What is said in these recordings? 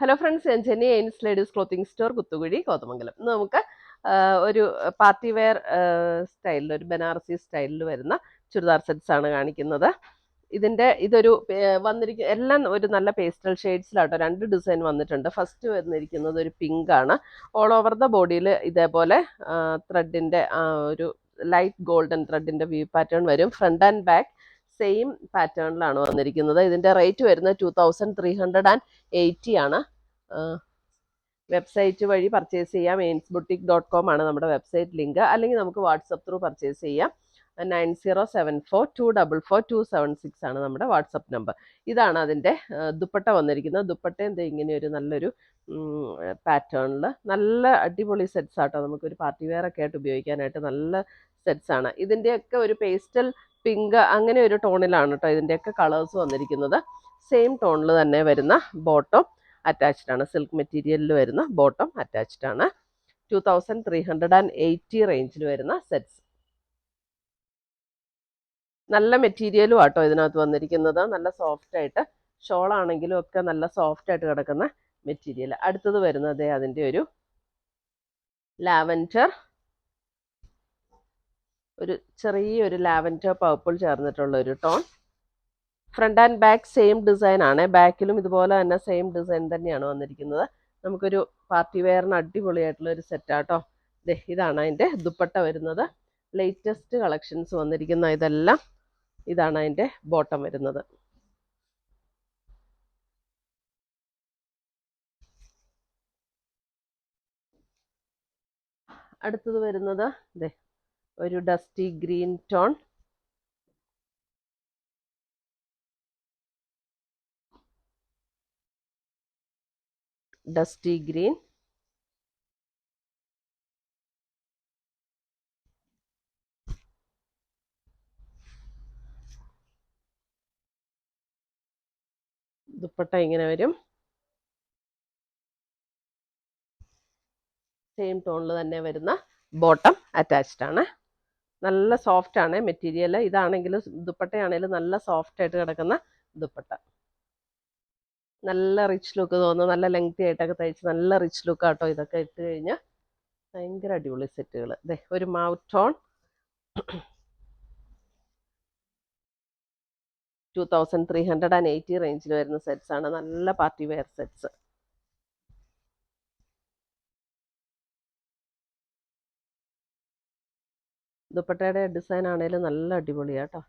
Hello friends, ഞാൻ ചെന്നൈ എയിൻസ് ladies clothing store Kuthukuzhi Kothamangalam. ഇന്ന് നമുക്ക് ഒരു പാർട്ടി വെയർ സ്റ്റൈലിൽ, ഒരു ബനാറസി സ്റ്റൈലിൽ വരുന്ന ചുരിദാർ സെറ്റ്സ് ആണ് കാണിക്കുന്നത്. ഇതൊരു എല്ലാം ഒരു നല്ല പേസ്റ്റൽ ഷെയ്ഡ്സിലാട്ടോ. 2 ഡിസൈൻ വന്നിട്ടുണ്ട്. ഫസ്റ്റ് വന്നിരിക്കുന്നത് ഒരു പിങ്ക് ആണ്. ഓൾ ഓവർ ദ ബോഡിയിൽ ഇതേപോലെ ത്രെഡിന്റെ ഒരു ലൈറ്റ് ഗോൾഡൻ ത്രെഡിന്റെ വ്യൂ പാറ്റേൺ വരും. ഫ്രണ്ട് ആൻഡ് ബാക്ക് സെയിം പാറ്റേണിലാണ് വന്നിരിക്കുന്നത്. ഇതിന്റെ റേറ്റ് വരുന്നത് 2380 ആണ്. വെബ്സൈറ്റ് വഴി പർച്ചേസ് ചെയ്യാം. ainsboutique.com ആണ് നമ്മുടെ വെബ്സൈറ്റ് ലിങ്ക്. അല്ലെങ്കിൽ നമുക്ക് വാട്സപ്പ് ത്രൂ പർച്ചേസ് ചെയ്യാം. 9074244276 ആണ് നമ്മുടെ വാട്സപ്പ് നമ്പർ. ഇതാണ് അതിൻ്റെ ദുപ്പട്ട വന്നിരിക്കുന്നത്. ദുപ്പട്ടയും ഇങ്ങനെ ഒരു നല്ലൊരു പാറ്റേണിൽ നല്ല അടിപൊളി സെറ്റ്സ് ആട്ടോ. നമുക്കൊരു പാർട്ടി വെയർ ഒക്കെ ആയിട്ട് ഉപയോഗിക്കാനായിട്ട് നല്ല സെറ്റ്സ് ആണ്. ഇതിൻ്റെയൊക്കെ ഒരു പേസ്റ്റൽ പിങ്ക് അങ്ങനെ ഒരു ടോണിലാണ് കേട്ടോ ഇതിൻ്റെയൊക്കെ കളേഴ്സ് വന്നിരിക്കുന്നത്. സെയിം ടോണിൽ തന്നെ വരുന്ന ബോട്ടം അറ്റാച്ച്ഡ് ആണ്. സിൽക്ക് മെറ്റീരിയലിൽ വരുന്ന ബോട്ടം അറ്റാച്ച്ഡ് ആണ്. 2380 റേഞ്ചിൽ വരുന്ന സെറ്റ്സ്. നല്ല മെറ്റീരിയലും ആട്ടോ ഇതിനകത്ത് വന്നിരിക്കുന്നത്. നല്ല സോഫ്റ്റ് ആയിട്ട്, ഷോൾ ആണെങ്കിലും ഒക്കെ നല്ല സോഫ്റ്റ് ആയിട്ട് കിടക്കുന്ന മെറ്റീരിയൽ. അടുത്തത് വരുന്നത് അതിൻ്റെ ഒരു ലാവൻഡർ, ഒരു ചെറിയൊരു ലാവൻഡർ പർപ്പിൾ ചേർന്നിട്ടുള്ള ഒരു tone. Front and back same design ആണ്. ബാക്കിലും ഇതുപോലെ തന്നെ സെയിം ഡിസൈൻ തന്നെയാണ് വന്നിരിക്കുന്നത്. നമുക്കൊരു പാർട്ടി വെയറിന് അടിപൊളിയായിട്ടുള്ള ഒരു സെറ്റാട്ടോ. ഇതാണ് അതിൻ്റെ ദുപ്പട്ട വരുന്നത്. ലേറ്റസ്റ്റ് കളക്ഷൻസ് വന്നിരിക്കുന്ന ഇതെല്ലാം. ഇതാണ് അതിൻ്റെ ബോട്ടം വരുന്നത്. അടുത്തത് വരുന്നത് ഒരു dusty green tone. Dusty green, dupatta ഇങ്ങനെ വരും. സെയിം ടോണിൽ തന്നെ വരുന്ന ബോട്ടം അറ്റാച്ച്ഡ് ആണ്. നല്ല സോഫ്റ്റ് ആണ് മെറ്റീരിയൽ. ഇതാണെങ്കിലും ദുപ്പട്ടയാണെങ്കിലും നല്ല സോഫ്റ്റ് ആയിട്ട് കിടക്കുന്ന ദുപ്പട്ട. നല്ല റിച്ച് ലുക്ക് തോന്നുന്നു. നല്ല ലെങ്തി ആയിട്ടൊക്കെ തയ്ച്ച് നല്ല റിച്ച് ലുക്ക് ആട്ടോ. ഇതൊക്കെ ഇട്ട് കഴിഞ്ഞാൽ ഭയങ്കര അടിപൊളി സെറ്റുകൾ. ഒരു മാവ് ടോൺ. 2380 റേഞ്ചിൽ വരുന്ന സെറ്റ്സ് ആണ്. നല്ല പാർട്ടി വെയർ സെറ്റ്സ്. ദുപ്പട്ടയുടെ ഡിസൈൻ ആണെങ്കിലും നല്ല അടിപൊളിയാട്ടോ.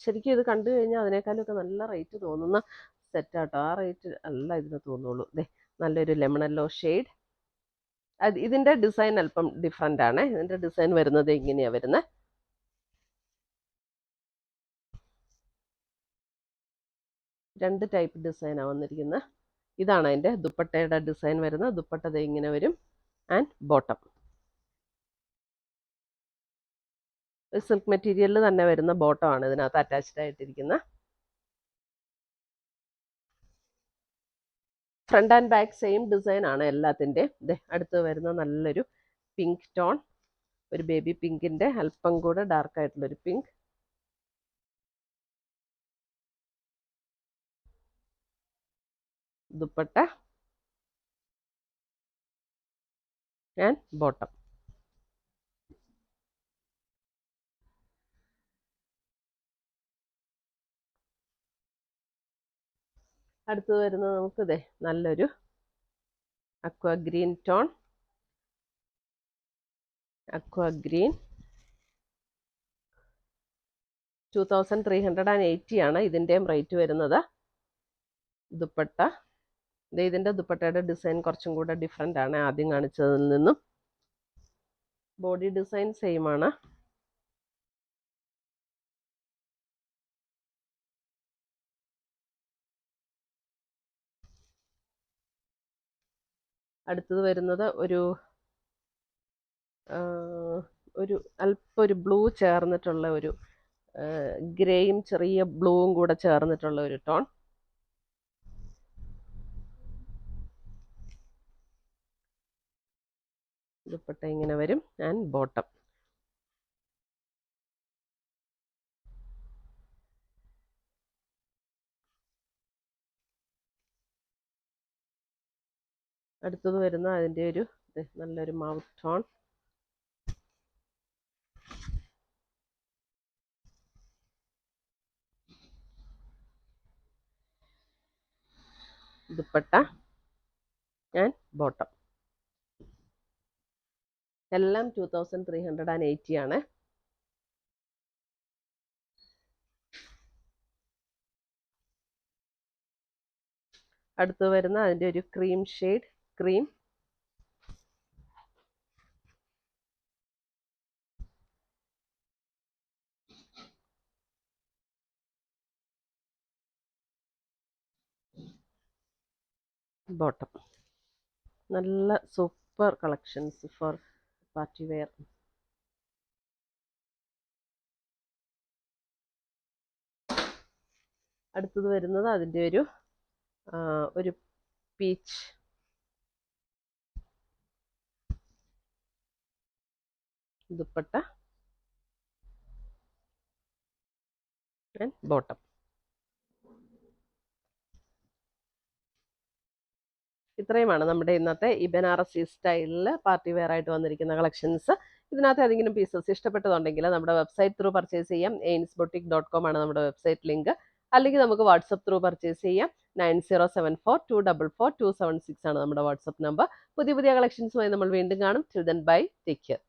ശരിക്കും ഇത് കണ്ടു കഴിഞ്ഞാൽ അതിനേക്കാളൊക്കെ നല്ല റേറ്റ് തോന്നുന്ന സെറ്റാട്ടോ. ആ റേറ്റ് അല്ല ഇതിന് തോന്നുള്ളൂ. നല്ലൊരു ലെമണല്ലോ ഷെയ്ഡ്. ഇതിന്റെ ഡിസൈൻ അല്പം ഡിഫറെന്റ് ആണ്. ഇതിന്റെ ഡിസൈൻ വരുന്നത് ഇങ്ങനെയാ വരുന്നത്. രണ്ട് ടൈപ്പ് ഡിസൈനാണ് വന്നിരിക്കുന്നത്. ഇതാണ് അതിന്റെ ദുപ്പട്ടയുടെ ഡിസൈൻ വരുന്നത്. ദുപ്പട്ട ഇങ്ങനെ വരും. ആൻഡ് ബോട്ടം സിൽക്ക് മെറ്റീരിയലിൽ തന്നെ വരുന്ന ബോട്ടം ആണ് ഇതിനകത്ത് അറ്റാച്ച്ഡ് ആയിട്ടിരിക്കുന്നത്. Front and back same design ആണ് എല്ലാത്തിൻ്റെയും. അടുത്ത് വരുന്ന നല്ലൊരു പിങ്ക് ടോൺ, ഒരു ബേബി പിങ്കിന്റെ അല്പം കൂടെ ഡാർക്ക് ആയിട്ടുള്ളൊരു പിങ്ക്. Dupatta and bottom. അടുത്തത് വരുന്നത് നമുക്ക് നല്ലൊരു aqua green tone. Aqua green 2380 ആണ് ഇതിൻ്റെയും റേറ്റ് വരുന്നത്. ദുപ്പട്ട ഇതിൻ്റെ ദുപ്പട്ടയുടെ ഡിസൈൻ കുറച്ചും കൂടെ ഡിഫറെൻ്റ് ആണ് ആദ്യം കാണിച്ചതിൽ നിന്നും. ബോഡി ഡിസൈൻ സെയിം ആണ്. അടുത്തത് വരുന്നത് ഒരു അല്പം ഒരു ബ്ലൂ ചേർന്നിട്ടുള്ള ഒരു ഗ്രേയും ചെറിയ ബ്ലൂവും കൂടെ ചേർന്നിട്ടുള്ള ഒരു ടോൺ. ദുപ്പട്ട ഇങ്ങനെ വരും. ആൻഡ് ബോട്ടം അടുത്തത് വരുന്ന അതിൻ്റെ ഒരു നല്ലൊരു മൗത്ത് ടോൺ. ദുപ്പട്ട ആൻഡ് ബോട്ടം എല്ലാം 2380 ആണ്. അടുത്ത് വരുന്ന അതിൻ്റെ ഒരു ക്രീം ഷെയ്ഡ്, ക്രീം. ബോട്ടം നല്ല super collections for party wear. അടുത്തത് വരുന്നത് അതിൻ്റെ ഒരു പീച്ച് ദുപ്പട്ട ആൻഡ് ബോട്ടം. ഇത്രയുമാണ് നമ്മുടെ ഇന്നത്തെ ഈ ബനാറസി സ്റ്റൈലിൽ പാർട്ടി വെയർ ആയിട്ട് വന്നിരിക്കുന്ന കളക്ഷൻസ്. ഇതിനകത്ത് ഏതെങ്കിലും പീസസ് ഇഷ്ടപ്പെട്ടതുണ്ടെങ്കിൽ നമ്മുടെ വെബ്സൈറ്റ് ത്രൂ പർച്ചേസ് ചെയ്യാം. ainsboutique.com ആണ് നമ്മുടെ വെബ്സൈറ്റ് ലിങ്ക്. അല്ലെങ്കിൽ നമുക്ക് വാട്സപ്പ് ത്രൂ പർച്ചേസ് ചെയ്യാം. 9074244276 ആണ് നമ്മുടെ വാട്സപ്പ് നമ്പർ. പുതിയ കളക്ഷൻസുമായി നമ്മൾ വീണ്ടും കാണും. Till then bye, take care.